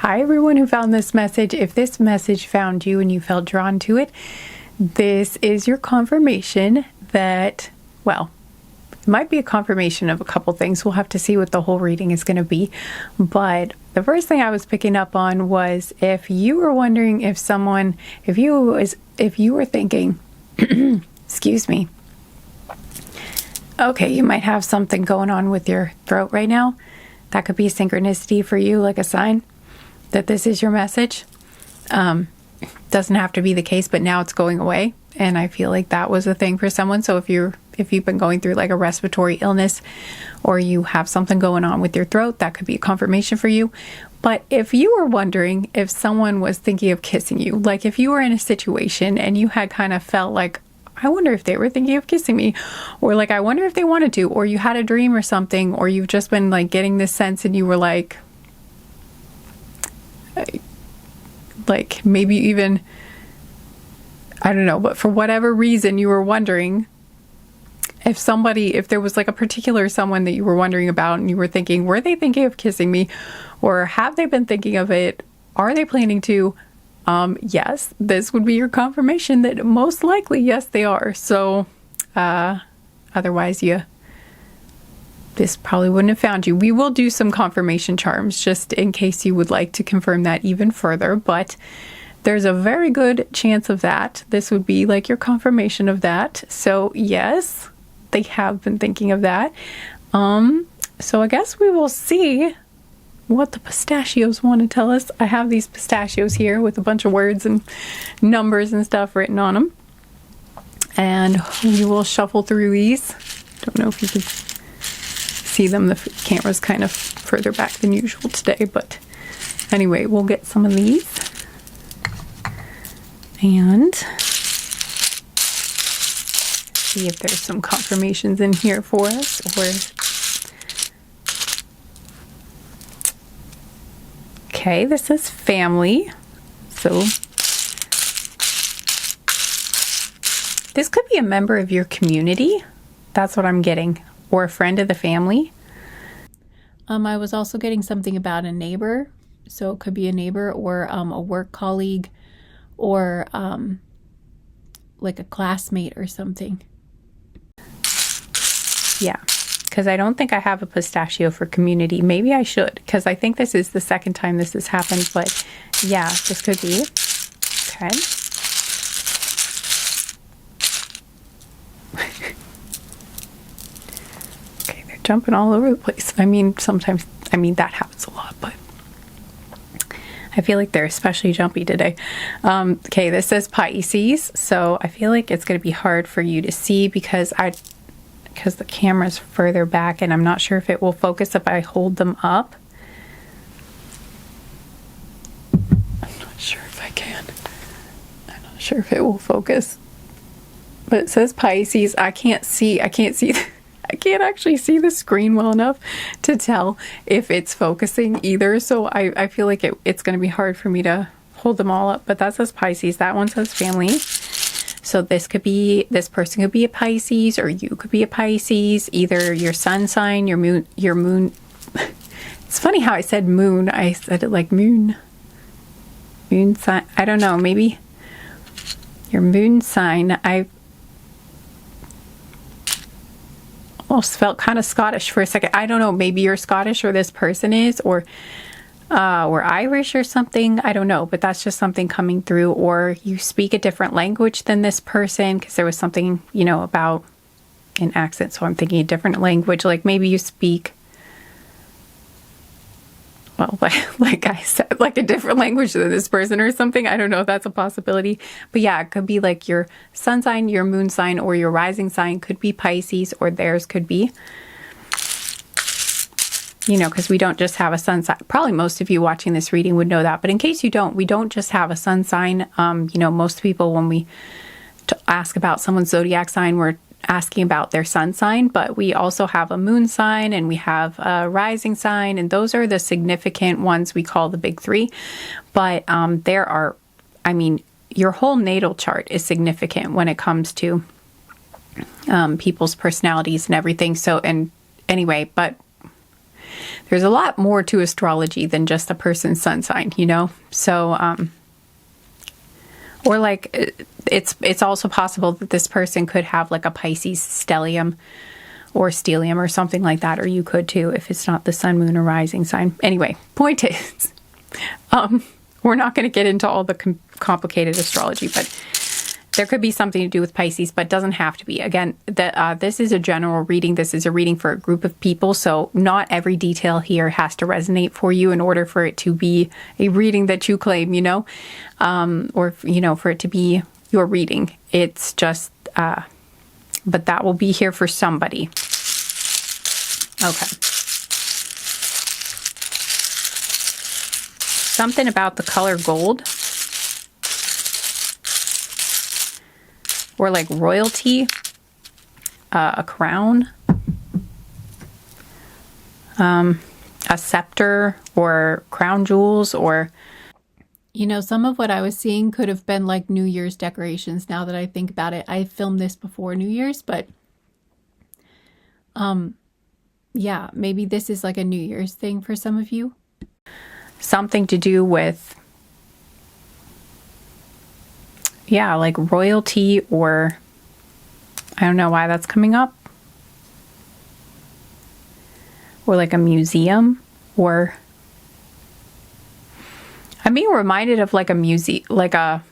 Hi everyone who found this message. If this message found you and you felt drawn to it, this is your confirmation that, well, it might be a confirmation of a couple things. We'll have to see what the whole reading is going to be. But the first thing I was picking up on was if you were wondering if you were thinking, excuse me, okay, you might have something going on with your throat right now. That could be synchronicity for you, like a sign that this is your message. Doesn't have to be the case, but now it's going away. And I feel like that was a thing for someone. So if you've been going through like a respiratory illness or you have something going on with your throat, that could be a confirmation for you. But if you were wondering if someone was thinking of kissing you, like if you were in a situation and you had kind of felt like, I wonder if they were thinking of kissing me, or like, I wonder if they wanted to, or you had a dream or something, or you've just been like getting this sense and you were like maybe even, I don't know, but for whatever reason you were wondering if there was like a particular someone that you were wondering about and you were thinking, were they thinking of kissing me, or have they been thinking of it? Are they planning to? Yes, this would be your confirmation that most likely, yes, they are. So, otherwise this probably wouldn't have found you. We will do some confirmation charms just in case you would like to confirm that even further, but there's a very good chance of that. This would be like your confirmation of that. So yes, they have been thinking of that. So I guess we will see what the pistachios want to tell us. I have these pistachios here with a bunch of words and numbers and stuff written on them. And we will shuffle through these. Don't know if you can see them. The camera's kind of further back than usual today, but anyway, we'll get some of these. And see if there's some confirmations in here for us, okay, this is family. So this could be a member of your community. That's what I'm getting. Or a friend of the family. I was also getting something about a neighbor. So it could be a neighbor or a work colleague or like a classmate or something. Yeah. Because I don't think I have a pistachio for community. Maybe I should, because I think this is the second time this has happened. But yeah, this could be. Okay. Okay, they're jumping all over the place. I mean, sometimes, that happens a lot, but I feel like they're especially jumpy today. Okay, this says Pisces. So I feel like it's going to be hard for you to see because the camera's further back and I'm not sure if it will focus if I hold them up. I'm not sure if I can. I'm not sure if it will focus. But it says Pisces. I can't actually see the screen well enough to tell if it's focusing either. So I feel like it's going to be hard for me to hold them all up. But that says Pisces. That one says family. So this person could be a Pisces, or you could be a Pisces, either your sun sign, your moon. It's funny how I said moon. I said it like moon sign. I don't know, maybe your moon sign. I almost felt kind of Scottish for a second. I don't know, maybe you're Scottish or this person is, or Irish or something. I don't know, but that's just something coming through. Or you speak a different language than this person, because there was something, about an accent. So I'm thinking a different language. Like maybe you speak, well, like I said, like a different language than this person or something. I don't know if that's a possibility. But yeah, it could be like your sun sign, your moon sign, or your rising sign could be Pisces, or theirs could be. Because we don't just have a sun sign. Probably most of you watching this reading would know that. But in case you don't, we don't just have a sun sign. Most people, when we ask about someone's zodiac sign, we're asking about their sun sign. But we also have a moon sign and we have a rising sign. And those are the significant ones we call the big three. But your whole natal chart is significant when it comes to people's personalities and everything. So, and anyway, but there's a lot more to astrology than just a person's sun sign, you know? So, or like, it's also possible that this person could have like a Pisces stellium or stellium or something like that, or you could too if it's not the sun, moon, or rising sign. Anyway, point is, we're not going to get into all the complicated astrology, but there could be something to do with Pisces, but doesn't have to be. Again, this is a general reading. This is a reading for a group of people, so not every detail here has to resonate for you in order for it to be a reading that you claim, you know, or, you know, for it to be your reading. It's just, but that will be here for somebody. Okay. Something about the color gold. Or like royalty, a crown, a scepter, or crown jewels, or, you know, some of what I was seeing could have been like New Year's decorations. Now that I think about it, I filmed this before New Year's, but yeah, maybe this is like a New Year's thing for some of you. Something to do with, yeah, like royalty, or I don't know why that's coming up. Or like a museum, or I'm being reminded of like a museum, like a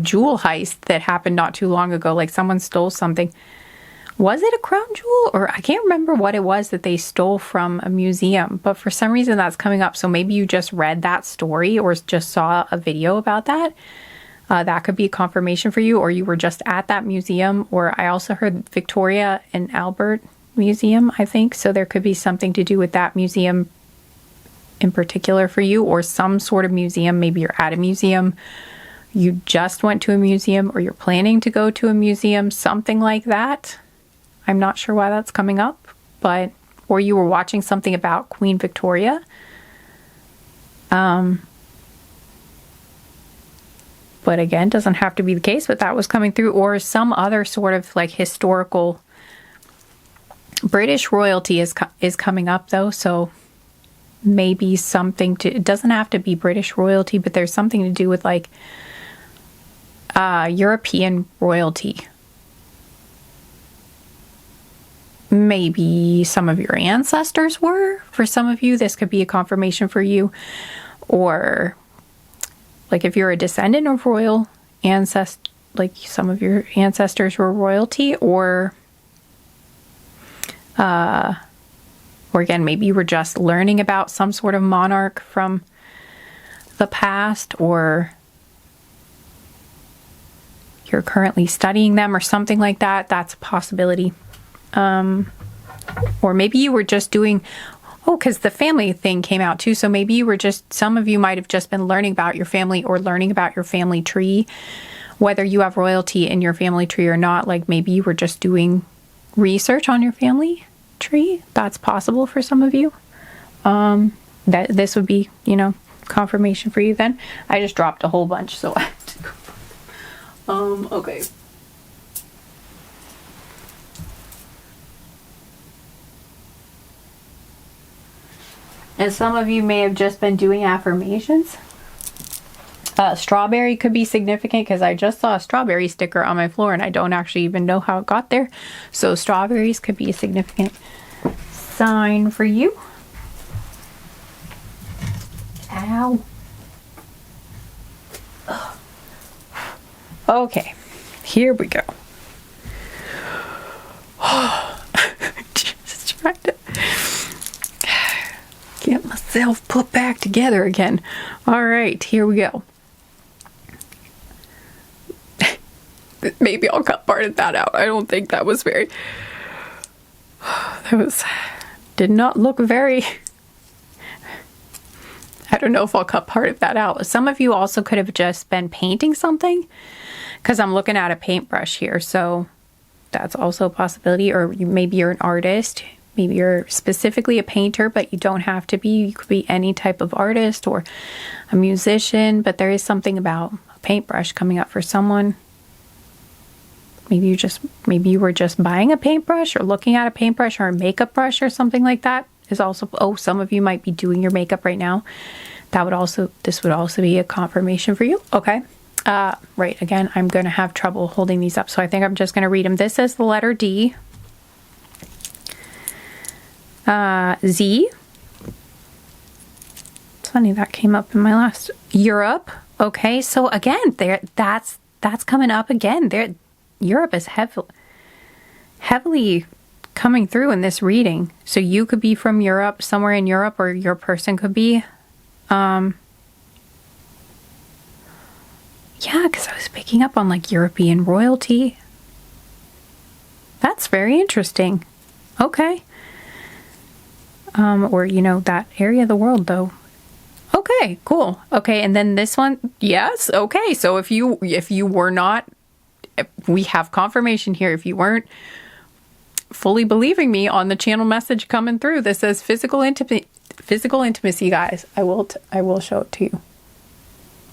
jewel heist that happened not too long ago. Like someone stole something. Was it a crown jewel? Or I can't remember what it was that they stole from a museum, but for some reason that's coming up. So maybe you just read that story or just saw a video about that. That could be a confirmation for you, or you were just at that museum, or I also heard Victoria and Albert Museum, I think. So there could be something to do with that museum in particular for you, or some sort of museum. Maybe you're at a museum, you just went to a museum, or you're planning to go to a museum, something like that. I'm not sure why that's coming up, but, or you were watching something about Queen Victoria. But again, doesn't have to be the case, but that was coming through. Or some other sort of like historical British royalty is coming up though. So maybe something to, it doesn't have to be British royalty, but there's something to do with like European royalty. Maybe some of your ancestors were. For some of you, this could be a confirmation for you. Or like if you're a descendant of royal ancestors, like some of your ancestors were royalty, or again, maybe you were just learning about some sort of monarch from the past, or you're currently studying them or something like that. That's a possibility. Or maybe you were just doing, because the family thing came out too. So maybe you were just, some of you might have just been learning about your family or learning about your family tree, whether you have royalty in your family tree or not. Like maybe you were just doing research on your family tree. That's possible for some of you. That this would be, you know, confirmation for you then. I just dropped a whole bunch, so I have to go. Okay. And some of you may have just been doing affirmations. Strawberry could be significant because I just saw a strawberry sticker on my floor and I don't actually even know how it got there. So strawberries could be a significant sign for you. Ow. Ugh. Okay, here we go. Just trying to get myself put back together again. All right, here we go. Maybe I'll cut part of that out. I don't think that was very, did not look very, I don't know if I'll cut part of that out. Some of you also could have just been painting something, because I'm looking at a paintbrush here. So that's also a possibility. Or maybe you're an artist. Maybe you're specifically a painter, but you don't have to be. You could be any type of artist or a musician, but there is something about a paintbrush coming up for someone. Maybe you were just buying a paintbrush or looking at a paintbrush or a makeup brush or something like that. is also, oh, some of you might be doing your makeup right now. This would also be a confirmation for you. Okay. Right. Again, I'm going to have trouble holding these up. So I think I'm just going to read them. This is the letter D. Z. It's funny that came up in my last. Europe. Okay. So again, that's coming up again. Europe is heavily coming through in this reading. So you could be from Europe, somewhere in Europe, or your person could be. Yeah, because I was picking up on like European royalty. That's very interesting. Okay. Or, you know, that area of the world though. Okay, cool. Okay, and then this one, yes, okay. So if you were not, we have confirmation here. If you weren't fully believing me on the channel message coming through, this says physical intimacy, guys. I will show it to you.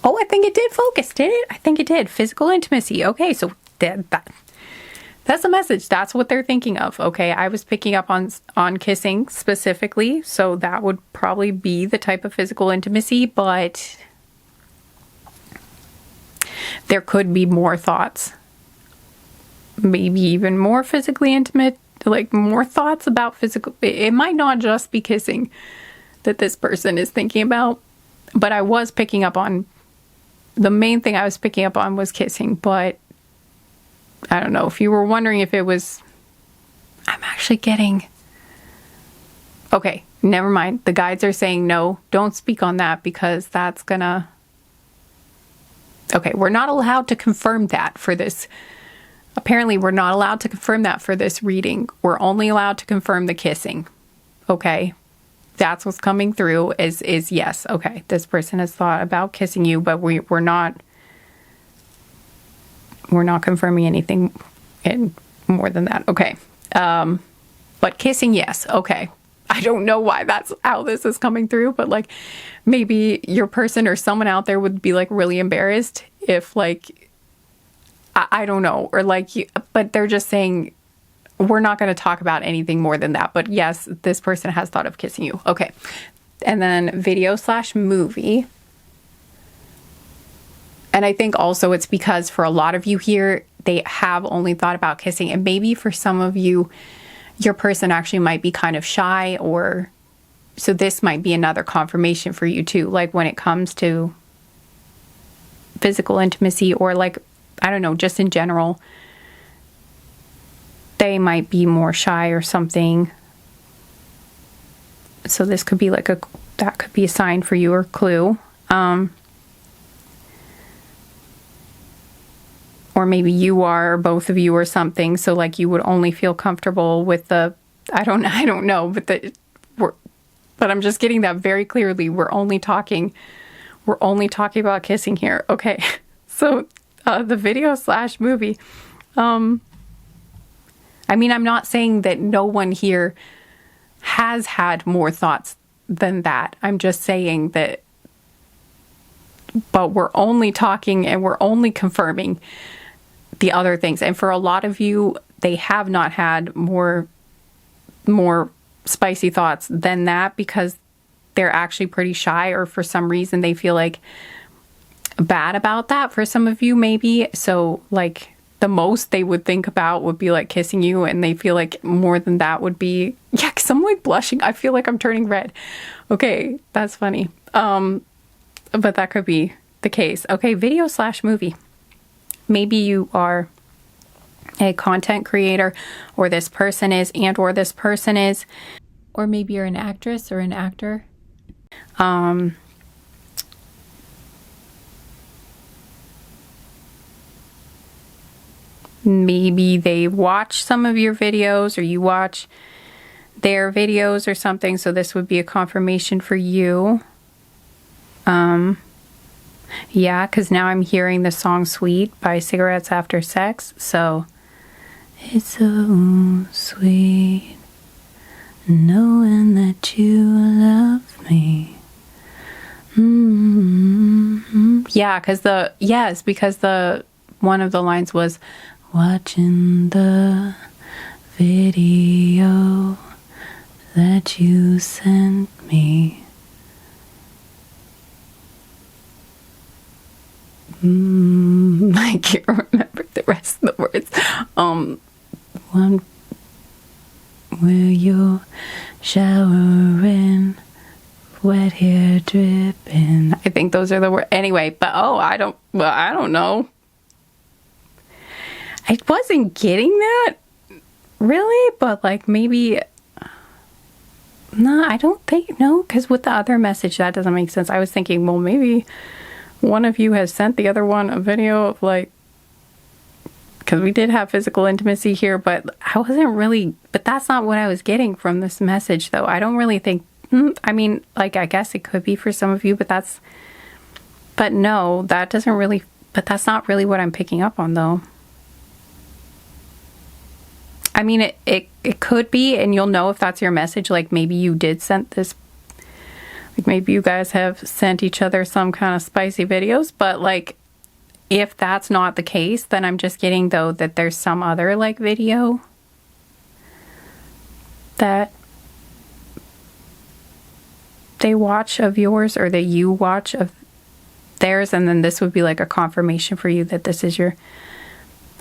Oh, I think it did focus, did it? I think it did. Physical intimacy. Okay, so that's the message. That's what they're thinking of. Okay, I was picking up on kissing specifically, so that would probably be the type of physical intimacy, but there could be more thoughts. Maybe even more physically intimate, like more thoughts about physical. It might not just be kissing that this person is thinking about, but I was picking up on, the main thing I was picking up on was kissing, but I don't know if you were wondering if it was, I'm actually getting, okay, never mind. The guides are saying no, don't speak on that because that's gonna, okay, we're not allowed to confirm that for this. Apparently we're not allowed to confirm that for this reading. We're only allowed to confirm the kissing. Okay. That's what's coming through is yes. Okay. This person has thought about kissing you, but we're not confirming anything more than that. Okay. But kissing, yes. Okay. I don't know why that's how this is coming through, but like maybe your person or someone out there would be like really embarrassed if like, I don't know, or like, but they're just saying, we're not going to talk about anything more than that. But yes, this person has thought of kissing you. Okay. And then video/movie. And I think also it's because for a lot of you here, they have only thought about kissing. And maybe for some of you, your person actually might be kind of shy, or so this might be another confirmation for you too. Like when it comes to physical intimacy, or like, I don't know, just in general, they might be more shy or something. So this could be like that could be a sign for you or clue. Or maybe you are, or both of you or something. So like you would only feel comfortable with the, I don't know, but I'm just getting that very clearly. We're only talking about kissing here. Okay. So the video/movie. I mean, I'm not saying that no one here has had more thoughts than that. I'm just saying that, but we're only talking and we're only confirming the other things. And for a lot of you, they have not had more spicy thoughts than that because they're actually pretty shy, or for some reason they feel like bad about that for some of you maybe. So like the most they would think about would be like kissing you, and they feel like more than that would be, yeah, because I'm like blushing. I feel like I'm turning red. Okay, that's funny. But that could be the case. Okay, video/movie. Maybe you are a content creator, or this person is, or this person is, or maybe you're an actress or an actor. Maybe they watch some of your videos, or you watch their videos or something. So this would be a confirmation for you. Yeah, because now I'm hearing the song Sweet by Cigarettes After Sex. So it's so sweet knowing that you love me. Yeah, because one of the lines was watching the video that you sent me. I can't remember the rest of the words. One where you're showering, wet hair dripping. I think those are the words. Anyway, but I don't know. I wasn't getting that really, but like maybe. No, I don't think, no, because with the other message, that doesn't make sense. I was thinking, well, maybe one of you has sent the other one a video of like, because we did have physical intimacy here, but I wasn't really, but that's not what I was getting from this message, though. I don't really think, I mean, like, I guess it could be for some of you, but no, that doesn't really, but that's not really what I'm picking up on, though. I mean, it could be, and you'll know if that's your message. Like, maybe you did send this, like, maybe you guys have sent each other some kind of spicy videos, but, like, if that's not the case, then I'm just getting, though, that there's some other, like, video that they watch of yours, or that you watch of theirs, and then this would be, like, a confirmation for you that this is your,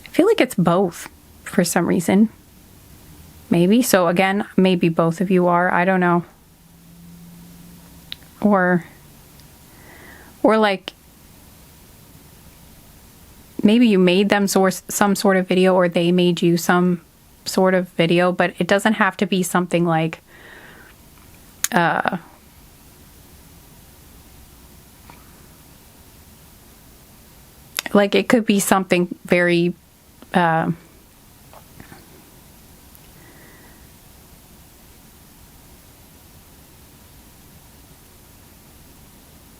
I feel like it's both for some reason. Maybe. So again, maybe both of you are. I don't know. Or like, maybe you made them some sort of video, or they made you some sort of video, but it doesn't have to be something like, like it could be something very,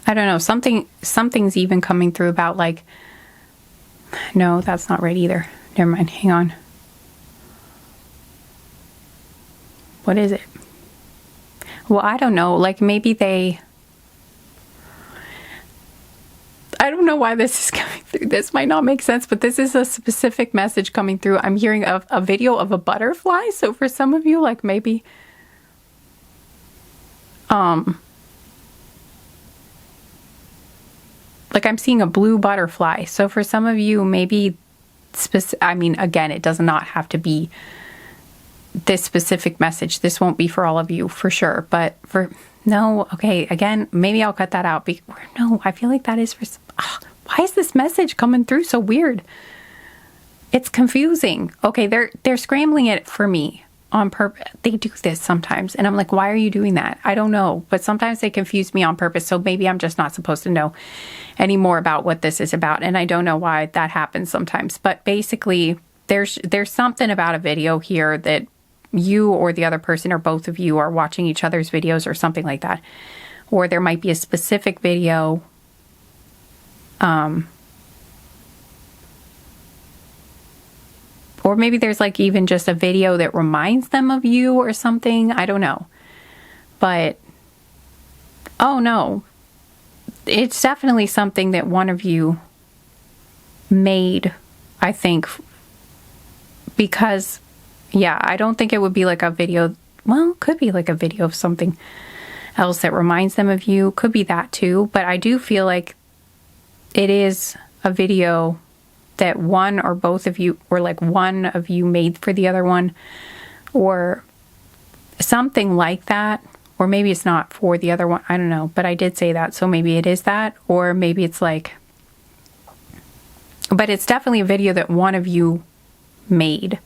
I don't know, something's even coming through about like, no, that's not right either. Never mind, hang on. What is it? Well, I don't know, like maybe I don't know why this is coming through. This might not make sense, but this is a specific message coming through. I'm hearing a video of a butterfly, so for some of you, like maybe, like I'm seeing a blue butterfly. So for some of you, maybe, I mean, again, it does not have to be this specific message. This won't be for all of you for sure. But no, okay, again, maybe I'll cut that out. No, I feel like that is for, why is this message coming through so weird? It's confusing. Okay, they're scrambling it for me on purpose. They do this sometimes, and I'm like, why are you doing that? I don't know, but sometimes they confuse me on purpose, so maybe I'm just not supposed to know any more about what this is about, and I don't know why that happens sometimes. But basically, there's something about a video here that you or the other person or both of you are watching each other's videos or something like that. Or there might be a specific video or maybe there's like even just a video that reminds them of you or something. I don't know. But, oh no. It's definitely something that one of you made, I think. Because, yeah, I don't think it would be like a video. Well, could be like a video of something else that reminds them of you. Could be that too. But I do feel like it is a video that one or both of you, or like one of you made for the other one, or something like that. Or maybe it's not for the other one. I don't know. But I did say that. So maybe it is that. Or maybe it's like, but it's definitely a video that one of you made.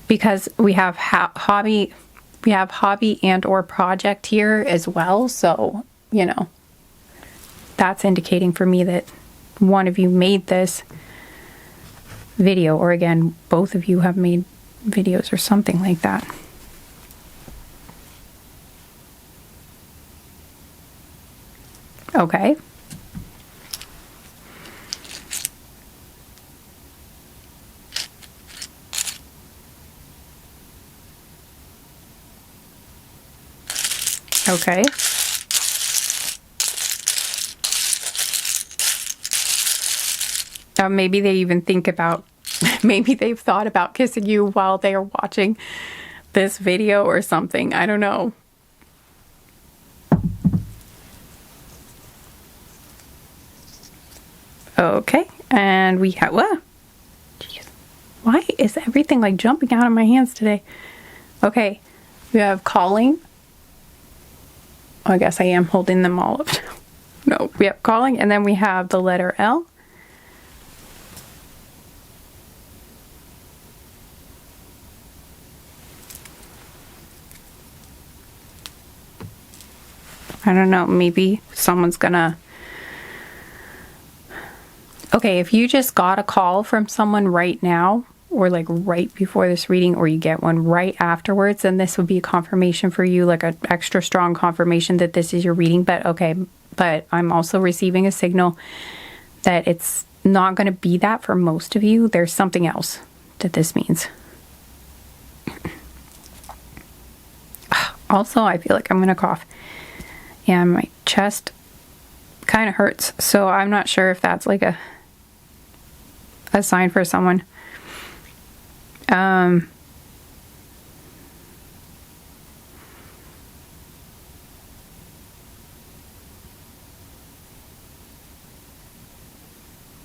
Because we have hobby and or project here as well. So, you know, that's indicating for me that one of you made this video, or again, both of you have made videos or something like that. Okay. Okay. Maybe they even think about, maybe they've thought about kissing you while they are watching. this video or something. I don't know. Okay, and we have, what? Jeez. Why is everything like jumping out of my hands today? Okay, we have calling. I guess I am holding them all up. No, we have calling, and then we have the letter L. I don't know, maybe someone's gonna... Okay, if you just got a call from someone right now, or like right before this reading, or you get one right afterwards, then this would be a confirmation for you, like an extra strong confirmation that this is your reading. But okay, but I'm also receiving a signal that it's not going to be that for most of you. There's something else that this means. Also, I feel like I'm going to cough. And my chest kind of hurts. So I'm not sure if that's like a sign for someone.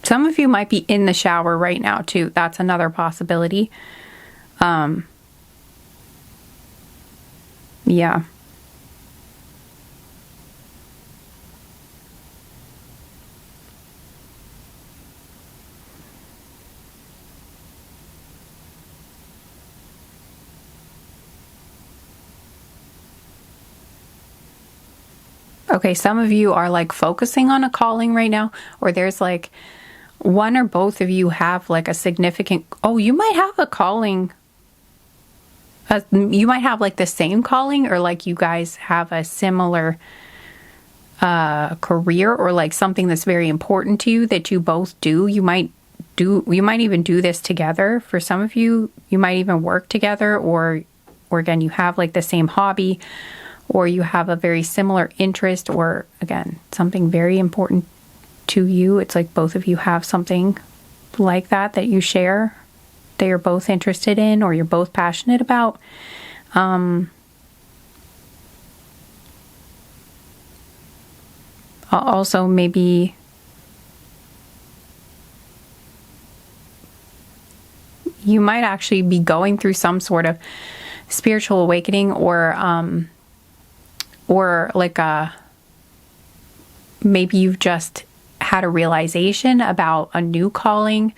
Some of you might be in the shower right now too. That's another possibility. Yeah. Okay, some of you are like focusing on a calling right now, or there's like one or both of you have like a significant, oh, you might have a calling. You might have like the same calling, or like you guys have a similar career, or like something that's very important to you that you both do. You might even do this together. For some of you, you might even work together, or again, you have like the same hobby, or you have a very similar interest, or again, something very important to you. It's like both of you have something like that you share, that you're both interested in, or you're both passionate about. Also, maybe you might actually be going through some sort of spiritual awakening, or like maybe you've just had a realization about a new calling.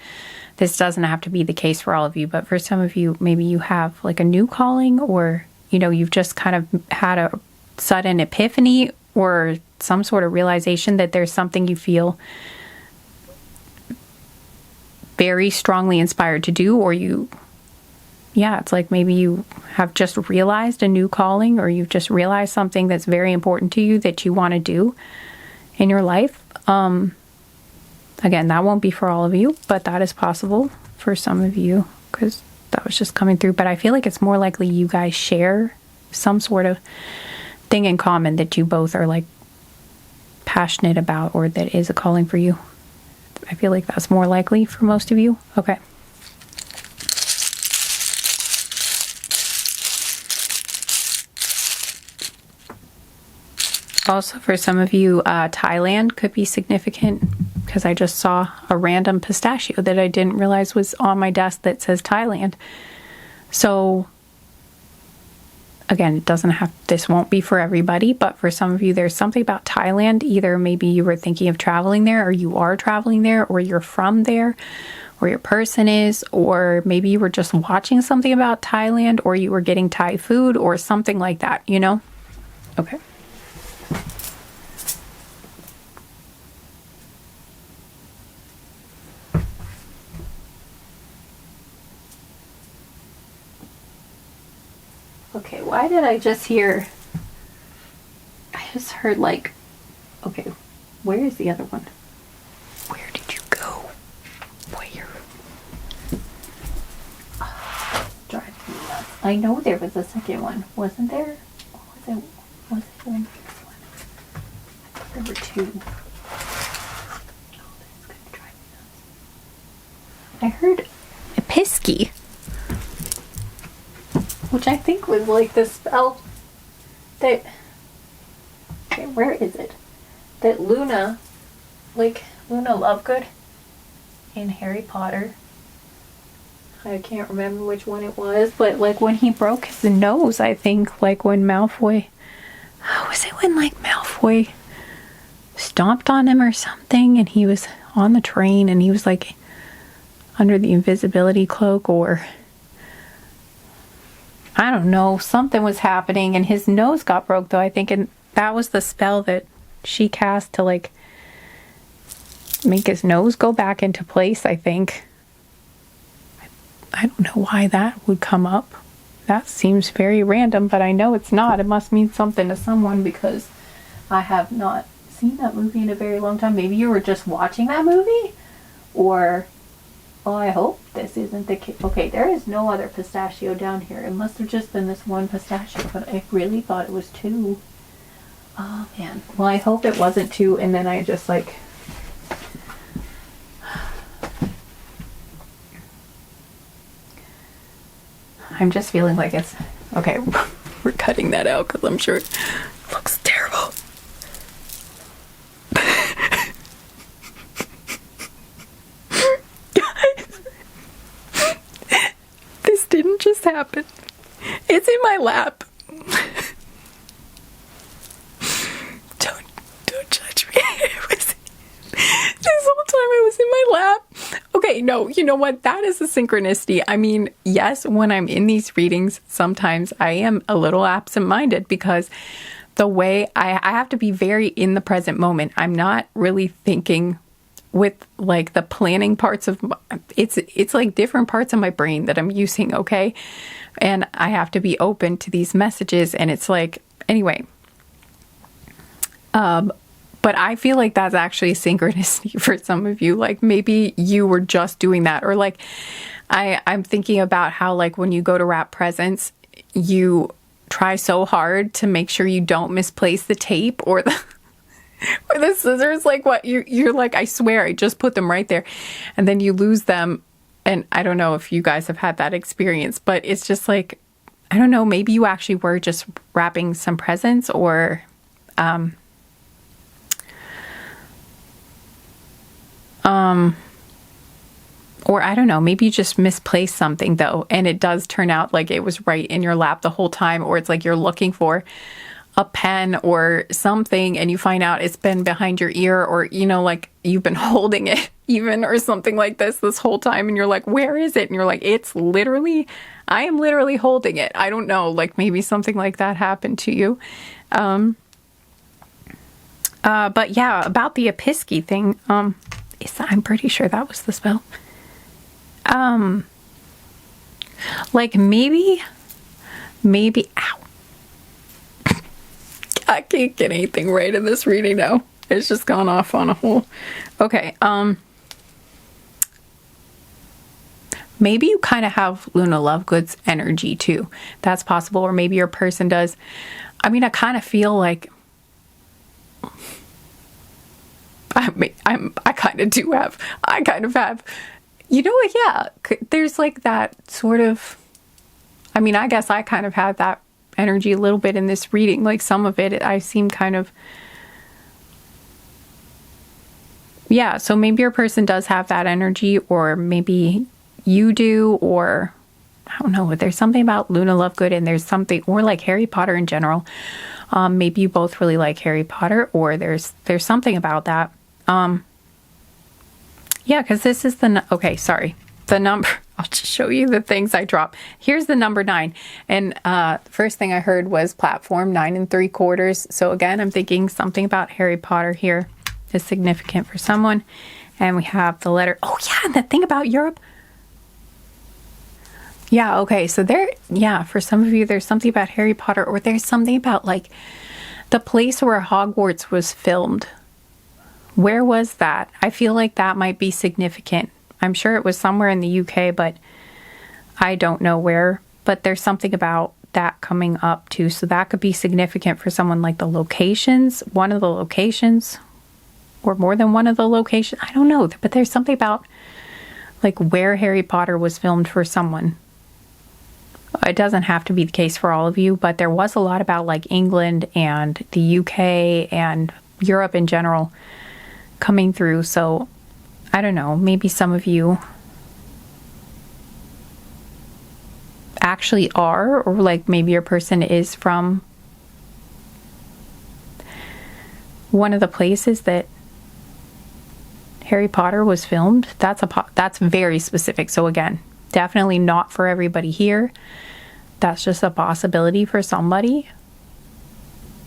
This doesn't have to be the case for all of you, but for some of you, maybe you have like a new calling, or, you know, you've just kind of had a sudden epiphany or some sort of realization that there's something you feel very strongly inspired to do, or it's like maybe you have just realized a new calling, or you've just realized something that's very important to you that you want to do in your life. Again, that won't be for all of you, but that is possible for some of you, because that was just coming through. But I feel like it's more likely you guys share some sort of thing in common that you both are like passionate about, or that is a calling for you. I feel like that's more likely for most of you. Okay. Also, for some of you, Thailand could be significant, because I just saw a random pistachio that I didn't realize was on my desk that says Thailand. So, again, this won't be for everybody, but for some of you, there's something about Thailand. Either maybe you were thinking of traveling there, or you are traveling there, or you're from there, or your person is, or maybe you were just watching something about Thailand, or you were getting Thai food, or something like that, you know? Okay. Okay, why did I just hear... I just heard like... Okay, where is the other one? Where did you go? Where? Oh, drives me nuts. I know there was a second one. Wasn't there? Or was it the next one? I thought there were two. Oh, that's gonna drive me nuts. I heard a pisky. which I think was like the spell that, okay, where is it? That Luna Lovegood in Harry Potter. I can't remember which one it was, but like when he broke his nose, I think, like when Malfoy, was it when like Malfoy stomped on him or something, and he was on the train and he was like under the invisibility cloak, or I don't know, something was happening and his nose got broke though, I think, and that was the spell that she cast to like make his nose go back into place, I think. I don't know why that would come up. That seems very random, but I know it's not. It must mean something to someone because I have not seen that movie in a very long time. Maybe you were just watching that movie? Or, well, I hope this isn't the case. Okay, there is no other pistachio down here. It must have just been this one pistachio, but I really thought it was two. Oh, man. Well, I hope it wasn't two, and then I just, like... I'm just feeling like it's... Okay, we're cutting that out because I'm sure it looks terrible. Guys, this didn't just happen. It's in my lap. Don't judge me. This whole time it was in my lap. Okay, no, you know what? That is a synchronicity. I mean, yes, when I'm in these readings, sometimes I am a little absent-minded because the way I have to be very in the present moment. I'm not really thinking with like the planning parts of it's like different parts of my brain that I'm using, okay? And I have to be open to these messages, and it's like, anyway. But I feel like that's actually synchronicity for some of you. Like maybe you were just doing that, or like I'm thinking about how like when you go to wrap presents, you try so hard to make sure you don't misplace the tape or the or the scissors. Like what you're like, I swear I just put them right there, and then you lose them. And I don't know if you guys have had that experience, but it's just like, I don't know, maybe you actually were just wrapping some presents, or or I don't know, maybe you just misplaced something though, and it does turn out like it was right in your lap the whole time, or it's like you're looking for a pen or something and you find out it's been behind your ear, or you know, like you've been holding it even or something like this whole time, and you're like, where is it? And you're like, I am literally holding it. I don't know, like maybe something like that happened to you. But yeah, about the Episky thing, I'm pretty sure that was the spell. Like maybe, ow. I can't get anything right in this reading now. It's just gone off on a whole. Okay, maybe you kind of have Luna Lovegood's energy too. That's possible. Or maybe your person does. I mean, I kind of feel like I kind of have, you know, yeah, there's like that sort of, I mean, I guess I kind of had that energy a little bit in this reading. Like some of it, I seem kind of, yeah, so maybe your person does have that energy, or maybe you do, or I don't know, there's something about Luna Lovegood, and there's something, or like Harry Potter in general. Maybe you both really like Harry Potter, or there's something about that. Yeah, because this is okay, sorry. The number, I'll just show you the things I drop. Here's the number 9. And first thing I heard was platform 9 3/4. So again, I'm thinking something about Harry Potter here is significant for someone. And we have the letter, oh yeah, and the thing about Europe. Yeah, okay, so for some of you, there's something about Harry Potter, or there's something about like the place where Hogwarts was filmed. Where was that? I feel like that might be significant. I'm sure it was somewhere in the UK, but I don't know where. But there's something about that coming up too. So that could be significant for someone, like the locations, one of the locations, or more than one of the locations. I don't know. But there's something about like where Harry Potter was filmed for someone. It doesn't have to be the case for all of you, but there was a lot about like England and the UK and Europe in general coming through. So I don't know, maybe some of you actually are, or like maybe your person is from one of the places that Harry Potter was filmed. That's very specific. So again, definitely not for everybody here. That's just a possibility for somebody.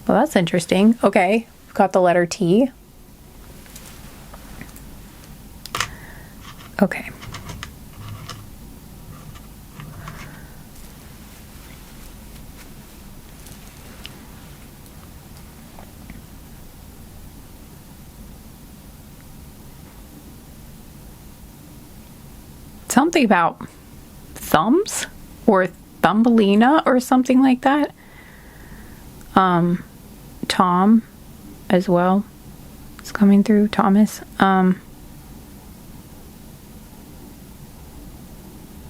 Well, that's interesting. Okay, got the letter T. Okay. Something about thumbs or Thumbelina or something like that. Tom as well. It's coming through, Thomas.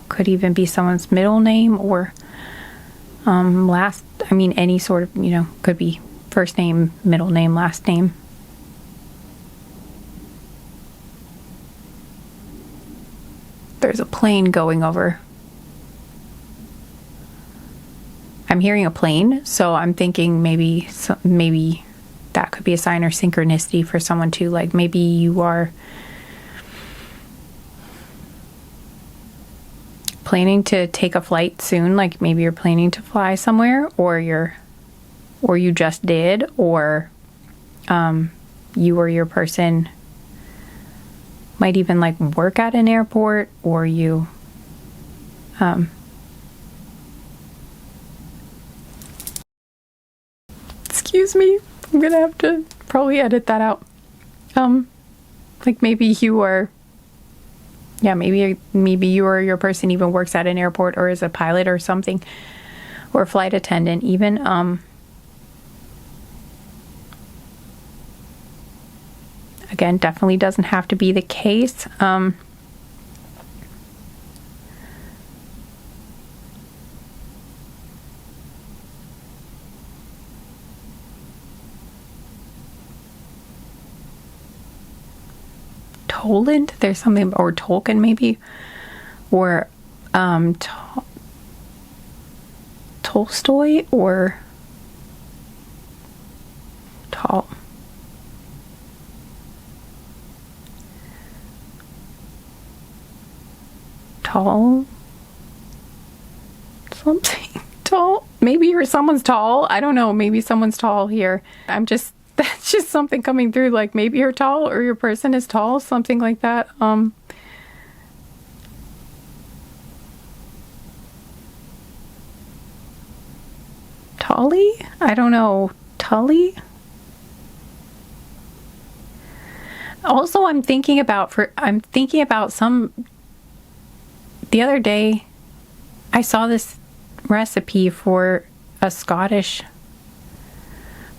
Could even be someone's middle name or any sort of, could be first name, middle name, last name. There's a plane going over. I'm hearing a plane, so I'm thinking maybe that could be a sign or synchronicity for someone too. Like maybe you are planning to take a flight soon, like maybe you're planning to fly somewhere, or you just did, or you or your person might even like work at an airport, or you excuse me, I'm gonna have to probably edit that out. Like maybe you are, maybe you or your person even works at an airport or is a pilot or something, or a flight attendant even. Again, definitely doesn't have to be the case. Toland, there's something, or Tolkien maybe, or Tolstoy, or Tall something tall. Maybe you're someone's tall. I don't know. Maybe someone's tall here. That's just something coming through. Like maybe you're tall or your person is tall, something like that. Tully? I don't know. Tully? Also, I'm thinking about the other day I saw this recipe for a Scottish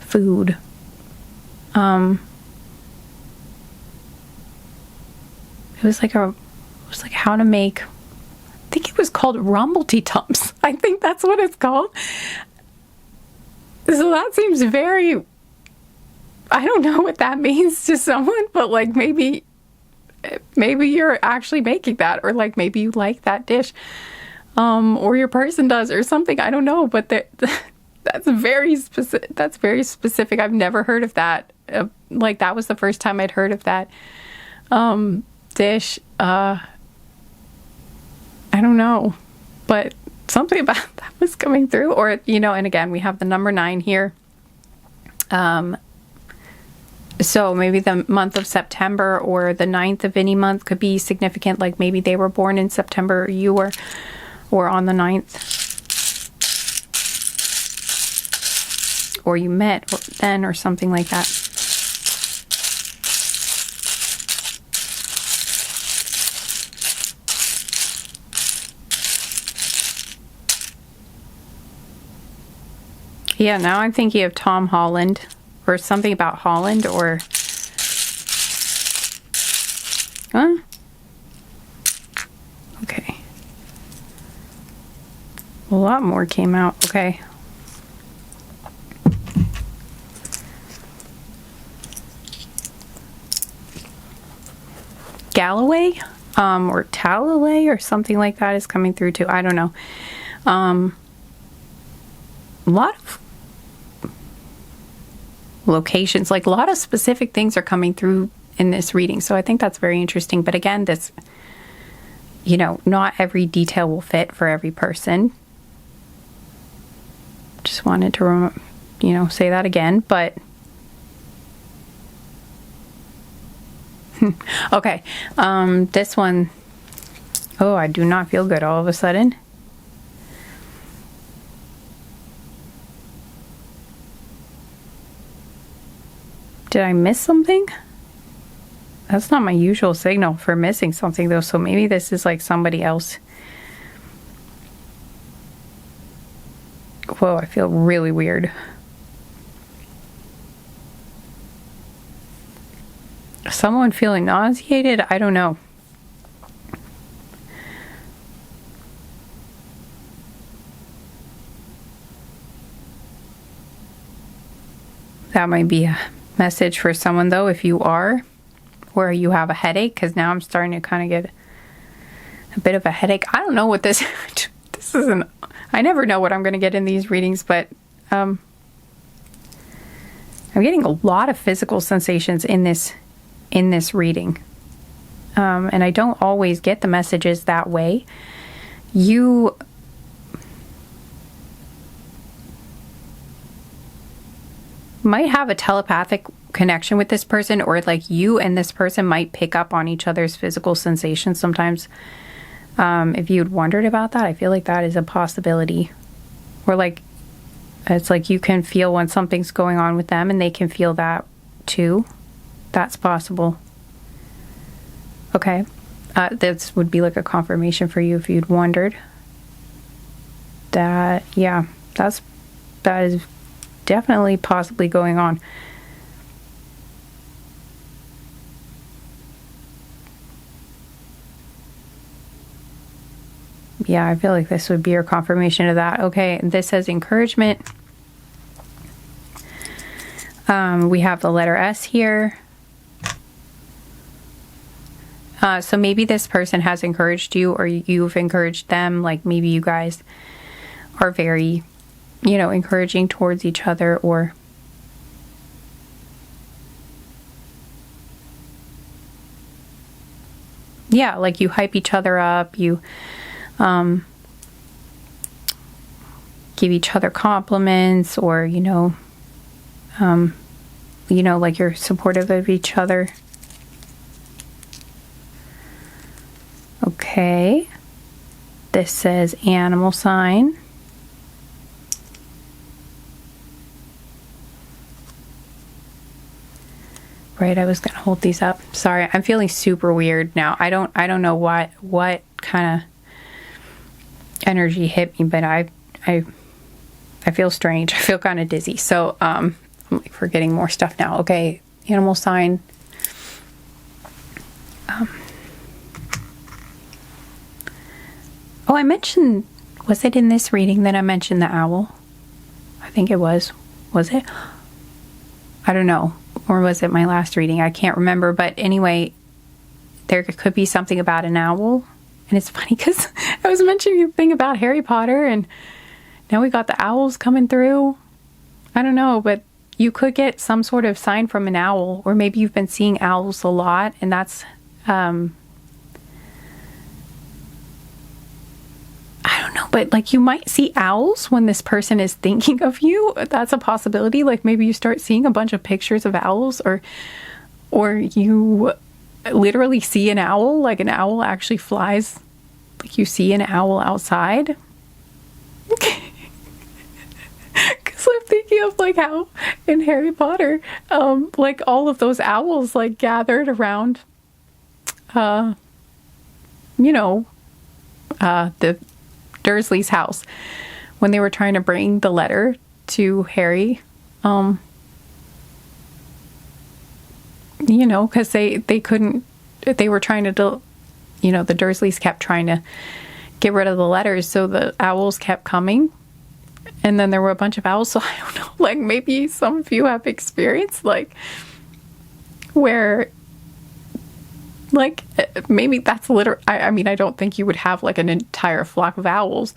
food. It was like how to make, I think it was called rumblety tumps. I think that's what it's called. So that seems very, I don't know what that means to someone, but like maybe you're actually making that, or like maybe you like that dish, or your person does or something. I don't know, but that's very specific. I've never heard of that. Like that was the first time I'd heard of that dish. I don't know, but something about that was coming through, or and again, we have the number 9 here. So maybe the month of September or the 9th of any month could be significant. Like maybe they were born in September, or you were, or on the 9th, or you met then, or something like that. Yeah, now I'm thinking of Tom Holland, or something about Holland, or okay. A lot more came out. Okay. Galloway, or Talloway or something like that is coming through too. I don't know. A lot of locations, like a lot of specific things are coming through in this reading. So I think that's very interesting. But again, this, you know, not every detail will fit for every person. Just wanted to, you know, say that again, but okay. This one, oh, I do not feel good all of a sudden. Did I miss something? That's not my usual signal for missing something though, so maybe this is like somebody else. Whoa, I feel really weird. Someone feeling nauseated? I don't know. That might be a message for someone though, if you are, where you have a headache, because now I'm starting to kind of get a bit of a headache. I don't know what this this isn't. I never know what I'm going to get in these readings, but I'm getting a lot of physical sensations in this reading, and I don't always get the messages that way. You might have a telepathic connection with this person, or like you and this person might pick up on each other's physical sensations sometimes. If you'd wondered about that, I feel like that is a possibility. Or like, it's like you can feel when something's going on with them and they can feel that too. That's possible. Okay. This would be like a confirmation for you if you'd wondered. That, yeah, that is definitely possibly going on. Yeah, I feel like this would be your confirmation of that. Okay, this says encouragement. We have the letter S here. So maybe this person has encouraged you, or you've encouraged them. Like maybe you guys are very, you know, encouraging towards each other, or yeah, like you hype each other up, you give each other compliments, or you know, like you're supportive of each other. Okay, this says animal sign. Right, I was gonna hold these up. Sorry, I'm feeling super weird now. I don't know what kind of energy hit me, but I feel strange. I feel kind of dizzy. So I'm like forgetting more stuff now. Okay, animal sign. Oh, I mentioned, was it in this reading that I mentioned the owl? I think it was. Was it? I don't know. Or was it my last reading? I can't remember. But anyway, there could be something about an owl. And it's funny because I was mentioning a thing about Harry Potter, and now we got the owls coming through. I don't know, but you could get some sort of sign from an owl, or maybe you've been seeing owls a lot, and that's, I don't know, but like you might see owls when this person is thinking of you. That's a possibility. Like maybe you start seeing a bunch of pictures of owls, or you literally see an owl, like an owl actually flies, like you see an owl outside. Because I'm thinking of like how in Harry Potter, like all of those owls like gathered around, the Dursley's house when they were trying to bring the letter to Harry. Because they couldn't, they were trying to, the Dursleys kept trying to get rid of the letters, so the owls kept coming. And then there were a bunch of owls. So I don't know, like maybe some of you have experienced like where like maybe that's literally, I mean, I don't think you would have like an entire flock of owls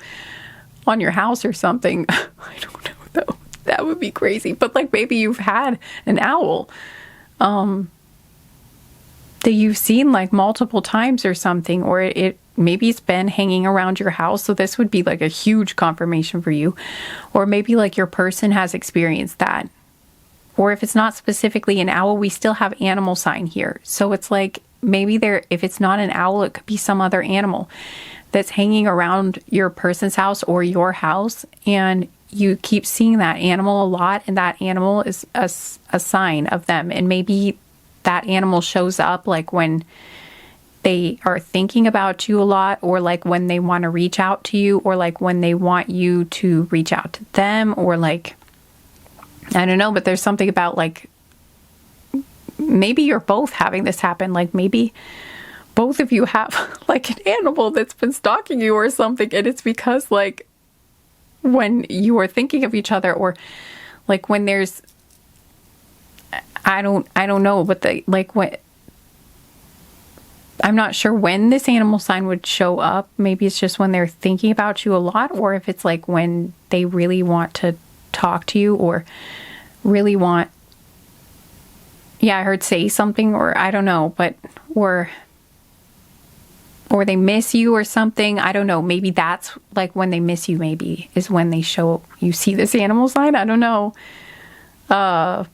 on your house or something. I don't know though. That would be crazy. But like maybe you've had an owl that you've seen like multiple times or something, or it maybe it's been hanging around your house. So this would be like a huge confirmation for you. Or maybe like your person has experienced that. Or if it's not specifically an owl, we still have animal sign here. So it's like maybe if it's not an owl, it could be some other animal that's hanging around your person's house or your house. And you keep seeing that animal a lot, and that animal is a sign of them. And maybe that animal shows up like when they are thinking about you a lot, or like when they want to reach out to you, or like when they want you to reach out to them, or like, I don't know, but there's something about like, maybe you're both having this happen. Like maybe both of you have like an animal that's been stalking you or something. And it's because like when you are thinking of each other, or like when there's, I don't know, but I'm not sure when this animal sign would show up. Maybe it's just when they're thinking about you a lot, or if it's like when they really want to talk to you, or really want, I heard say something, or I don't know, but, or they miss you or something. I don't know. Maybe that's like when they miss you, maybe is when they show, you see this animal sign. I don't know. I'm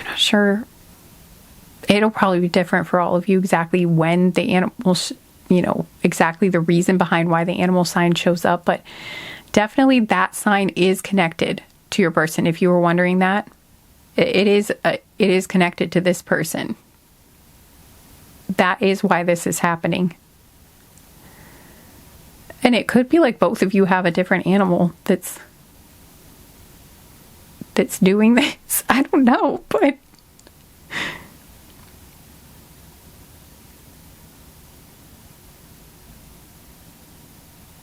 not sure. It'll probably be different for all of you exactly when the animals, exactly the reason behind why the animal sign shows up. But definitely that sign is connected to your person. If you were wondering that, it is connected to this person. That is why this is happening. And it could be like both of you have a different animal that's doing this. I don't know, but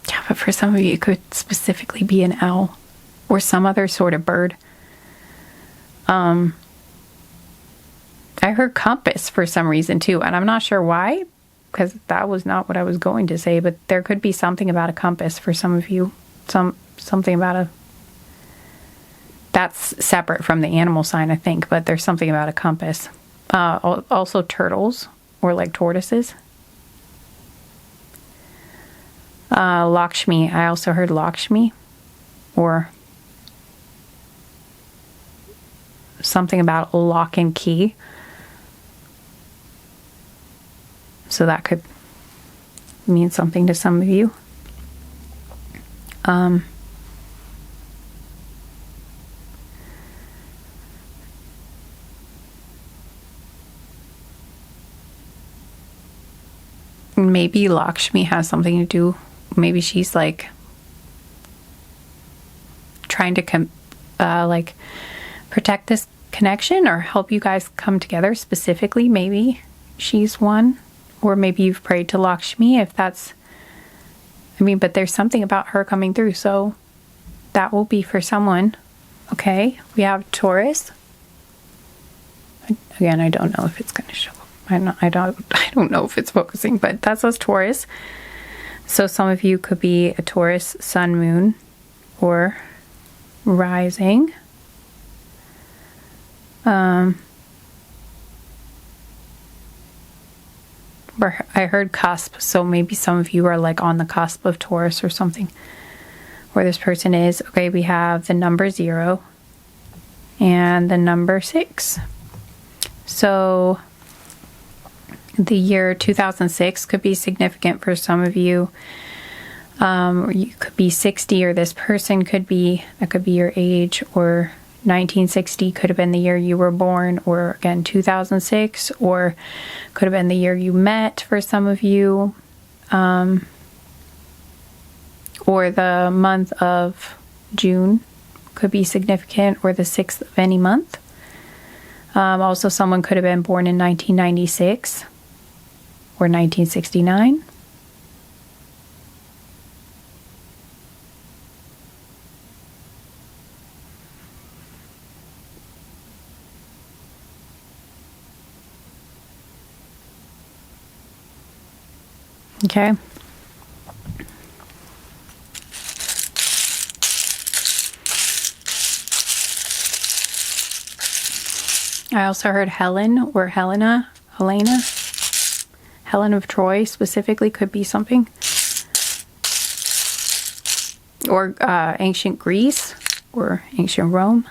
yeah, but for some of you, it could specifically be an owl or some other sort of bird. I heard compass for some reason too, and I'm not sure why, because that was not what I was going to say, but there could be something about a compass for some of you. Something about that's separate from the animal sign, I think, but there's something about a compass. Also turtles, or like tortoises. Lakshmi, I also heard Lakshmi, or something about lock and key. So that could mean something to some of you. Maybe Lakshmi has something to do. Maybe she's like trying to like protect this connection or help you guys come together specifically. Maybe she's one. Or maybe you've prayed to Lakshmi, if that's, but there's something about her coming through, so that will be for someone. Okay, we have Taurus. Again, I don't know if it's going to show up. I don't know if it's focusing, but that says Taurus. So some of you could be a Taurus sun, moon, or rising. I heard cusp, so maybe some of you are like on the cusp of Taurus or something, where this person is. Okay, we have the number 0 and the number 6. So the year 2006 could be significant for some of you. You could be 60, or this person could be, that could be your age, or 1960 could have been the year you were born, or again 2006, or could have been the year you met for some of you, or the month of June could be significant, or the 6th of any month. Also, someone could have been born in 1996 or 1969. Okay. I also heard Helen or Helena. Helen of Troy specifically could be something. Or ancient Greece or ancient Rome.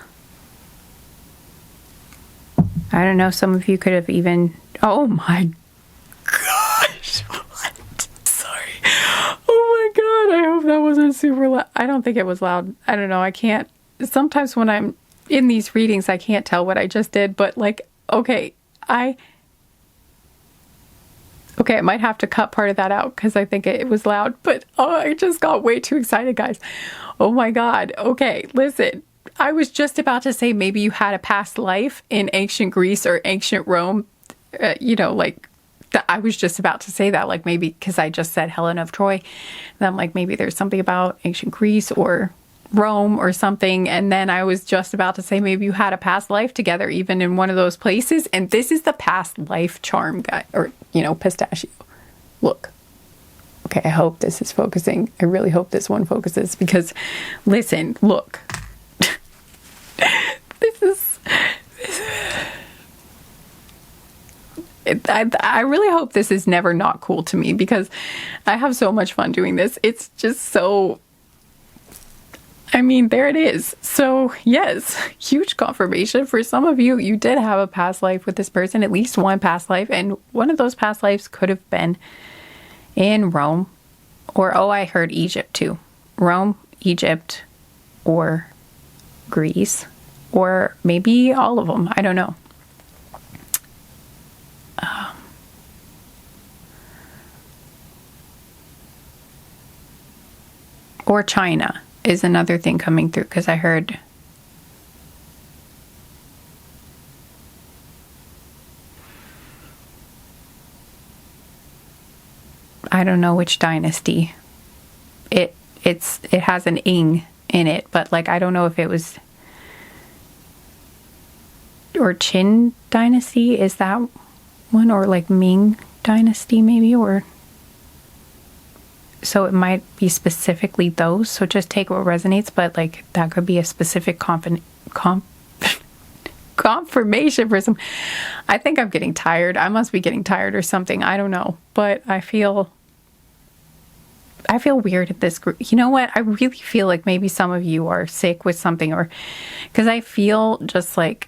I don't know, some of you could have even... Oh my gosh! What? Sorry. Oh my god, I hope that wasn't super loud. I don't think it was loud. I don't know, I can't... Sometimes when I'm in these readings, I can't tell what I just did, but like, okay, I might have to cut part of that out because I think it was loud, but oh, I just got way too excited, guys. Oh my god. Okay, listen. I was just about to say maybe you had a past life in ancient Greece or ancient Rome. You know, like, I was just about to say that, like maybe because I just said Helen of Troy. And I'm like, maybe there's something about ancient Greece or Rome or something. And then I was just about to say maybe you had a past life together, even in one of those places. And this is the past life charm guy, or, you know, Pistachio. Look. Okay, I hope this is focusing. I really hope this one focuses because, listen, look. I really hope this is never not cool to me because I have so much fun doing this. It's just so... I mean, there it is. So, yes, huge confirmation. For some of you, you did have a past life with this person, at least one past life. And one of those past lives could have been in Rome. Or, oh, I heard Egypt too. Rome, Egypt, or Greece. Or maybe all of them. I don't know. Or China is another thing coming through because I heard I don't know which dynasty. It has an ing in it, but like I don't know if it was or Qin dynasty, is that one, or like Ming dynasty maybe, or so it might be specifically those. So just take what resonates, but like that could be a specific confirmation for some. I think I'm getting tired. I must be getting tired or something. I don't know, but I feel weird at this group. You know what? I really feel like maybe some of you are sick with something, or because I feel just like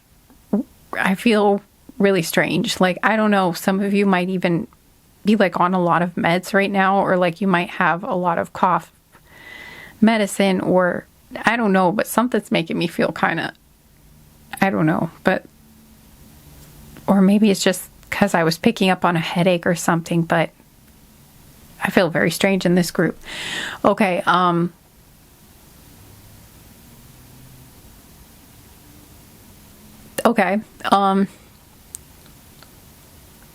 I feel really strange. Like, I don't know, some of you might even be like on a lot of meds right now, or like you might have a lot of cough medicine, or I don't know, but something's making me feel kind of, I don't know, but, or maybe it's just because I was picking up on a headache or something, but I feel very strange in this group. Okay, okay,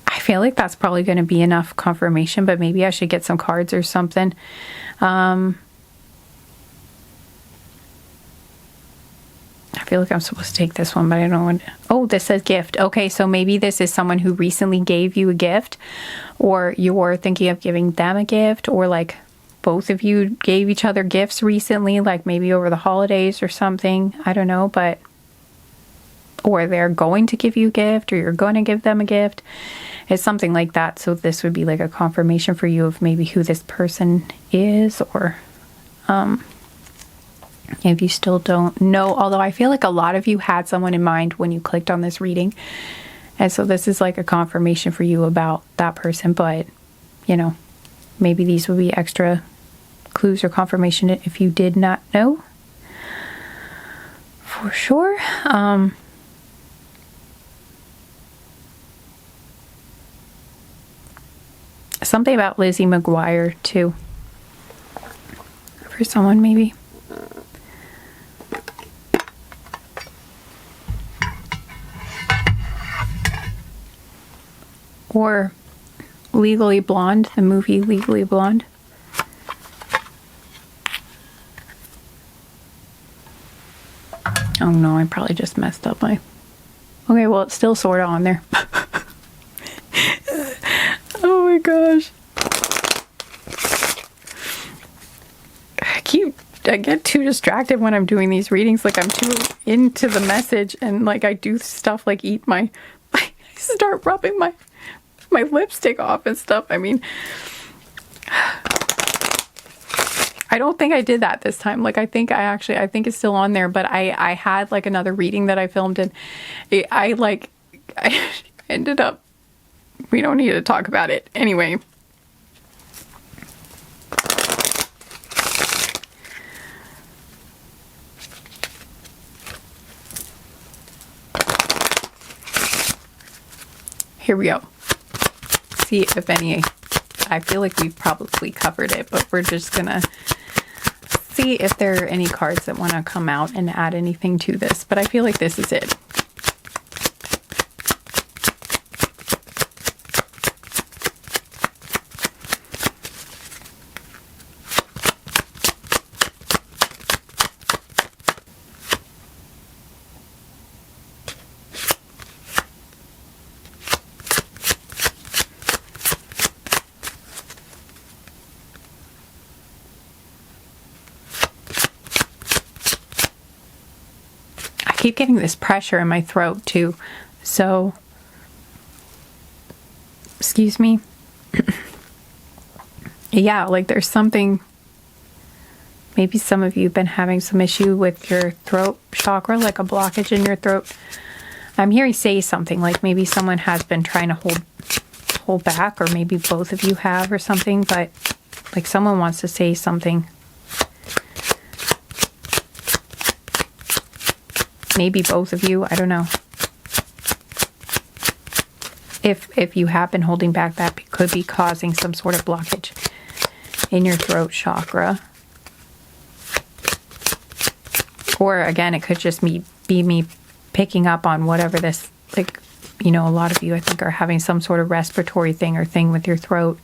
I feel like that's probably going to be enough confirmation, but maybe I should get some cards or something. I feel like I'm supposed to take this one, but I don't want to. Oh, this says gift. Okay, so maybe this is someone who recently gave you a gift, or you're thinking of giving them a gift, or like both of you gave each other gifts recently, like maybe over the holidays or something. I don't know, but or they're going to give you a gift, or you're going to give them a gift. It's something like that. So this would be like a confirmation for you of maybe who this person is, or if you still don't know. Although I feel like a lot of you had someone in mind when you clicked on this reading. And so this is like a confirmation for you about that person. But, you know, maybe these would be extra clues or confirmation if you did not know. For sure. Something about Lizzie McGuire too. For someone maybe. Or Legally Blonde, the movie Legally Blonde. Oh no, I probably just messed up my... Okay, well, it's still sort of on there. Oh my gosh. get too distracted when I'm doing these readings. Like I'm too into the message, and like I do stuff like I start rubbing my lipstick off and stuff. I mean, I don't think I did that this time. Like I think it's still on there, but I had like another reading that I filmed, and I ended up, we don't need to talk about it. Anyway. Here we go. See if any, I feel like we've probably covered it, but we're just gonna see if there are any cards that want to come out and add anything to this. But I feel like this is it. I keep getting this pressure in my throat too, so excuse me. Yeah, like there's something, maybe some of you have been having some issue with your throat chakra, like a blockage in your throat. I'm hearing say something like maybe someone has been trying to hold back, or maybe both of you have or something, but like someone wants to say something. Maybe both of you, I don't know. If you have been holding back, that could be causing some sort of blockage in your throat chakra. Or again, it could just be me picking up on whatever this, like, you know, a lot of you I think are having some sort of respiratory thing or thing with your throat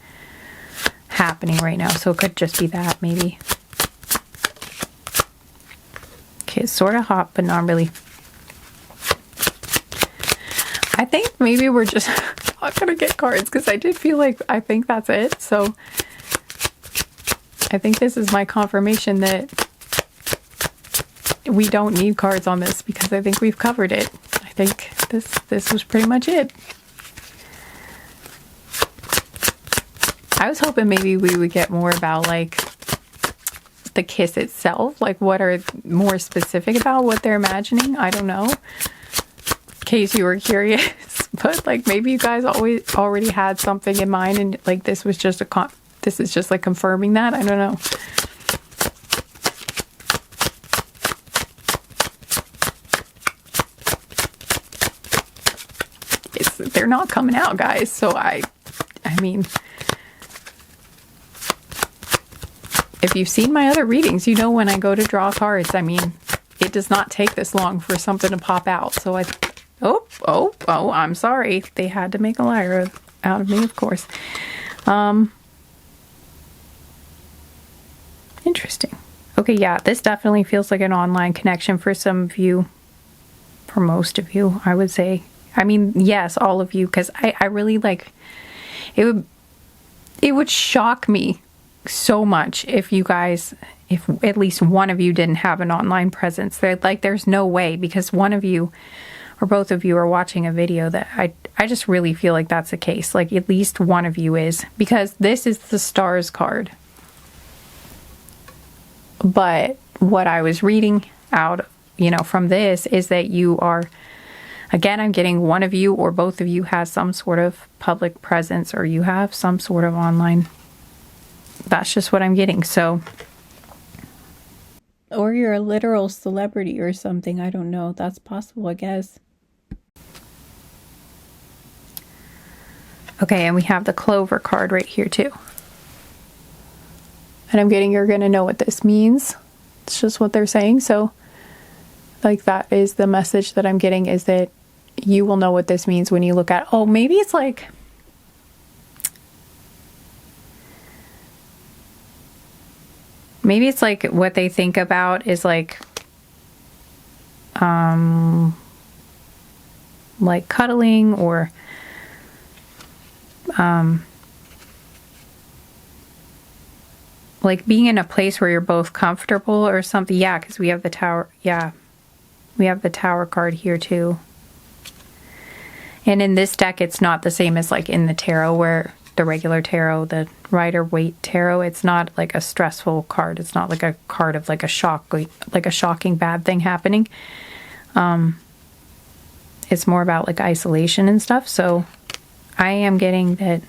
happening right now. So it could just be that maybe. Okay, it's sort of hot, but not really. I think maybe we're just not going to get cards, because I did feel like I think that's it. So I think this is my confirmation that we don't need cards on this, because I think we've covered it. I think this was pretty much it. I was hoping maybe we would get more about like the kiss itself, like what are more specific about what they're imagining. I don't know, in case you were curious, but like maybe you guys already had something in mind, and like this was just this is just like confirming that. I don't know. They're not coming out, guys. So I mean, if you've seen my other readings, you know when I go to draw cards, I mean, it does not take this long for something to pop out. So I'm sorry. They had to make a liar out of me, of course. Interesting. Okay, yeah, this definitely feels like an online connection for some of you. For most of you, I would say. I mean, yes, all of you, because I really like, it would shock me so much if you guys, if at least one of you didn't have an online presence. There's no way, because one of you or both of you are watching a video that I just really feel like that's the case. Like at least one of you is, because this is the stars card. But what I was reading out, you know, from this is that you are, again, I'm getting one of you or both of you has some sort of public presence, or you have some sort of online. That's just what I'm getting. So, or you're a literal celebrity or something. I don't know. That's possible, I guess. Okay, and we have the Clover card right here too. And I'm getting, you're going to know what this means. It's just what they're saying. So, like, that is the message that I'm getting, is that you will know what this means when you look at, oh, maybe it's like, maybe it's like what they think about is like cuddling, or like being in a place where you're both comfortable or something. Yeah, because we have the Tower. Yeah, we have the Tower card here too. And in this deck, it's not the same as like in the tarot, where the regular tarot, the Rider-Waite tarot, it's not like a stressful card. It's not like a card of like a shock, like a shocking bad thing happening. It's more about like isolation and stuff. So I am getting that.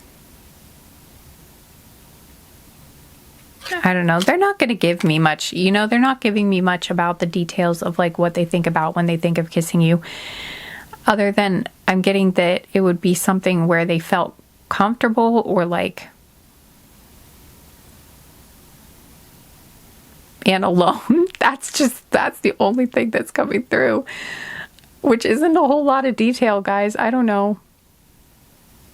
I don't know. They're not going to give me much, you know, they're not giving me much about the details of like what they think about when they think of kissing you. Other than I'm getting that it would be something where they felt comfortable or like, and alone. That's the only thing that's coming through, which isn't a whole lot of detail, guys. I don't know.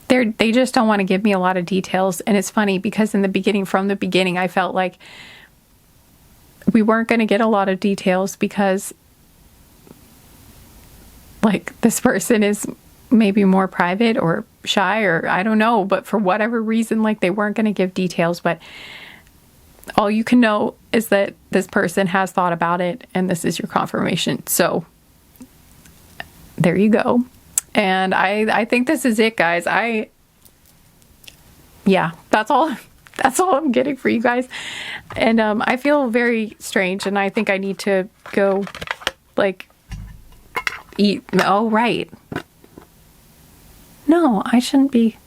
They just don't want to give me a lot of details. And it's funny because from the beginning, I felt like we weren't going to get a lot of details because like this person is maybe more private or shy or I don't know, but for whatever reason, like they weren't going to give details. But all you can know is that this person has thought about it and this is your confirmation. So there you go. And I think this is it, guys. Yeah, that's all I'm getting for you guys. And I feel very strange and I think I need to go like eat. Oh, right. No, I shouldn't be.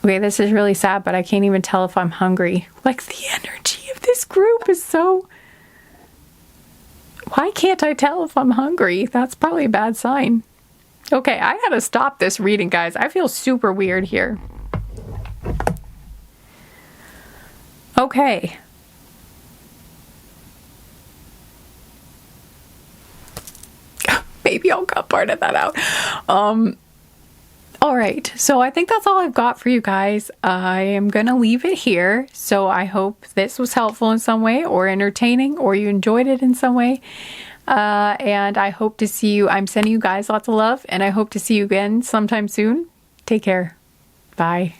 Okay, this is really sad, but I can't even tell if I'm hungry. Like the energy of this group is so... Why can't I tell if I'm hungry? That's probably a bad sign. Okay, I gotta stop this reading, guys. I feel super weird here. Okay. Maybe I'll cut part of that out. All right, so I think that's all I've got for you guys. I am gonna leave it here. So I hope this was helpful in some way or entertaining or you enjoyed it in some way. And I hope to see you. I'm sending you guys lots of love and I hope to see you again sometime soon. Take care. Bye.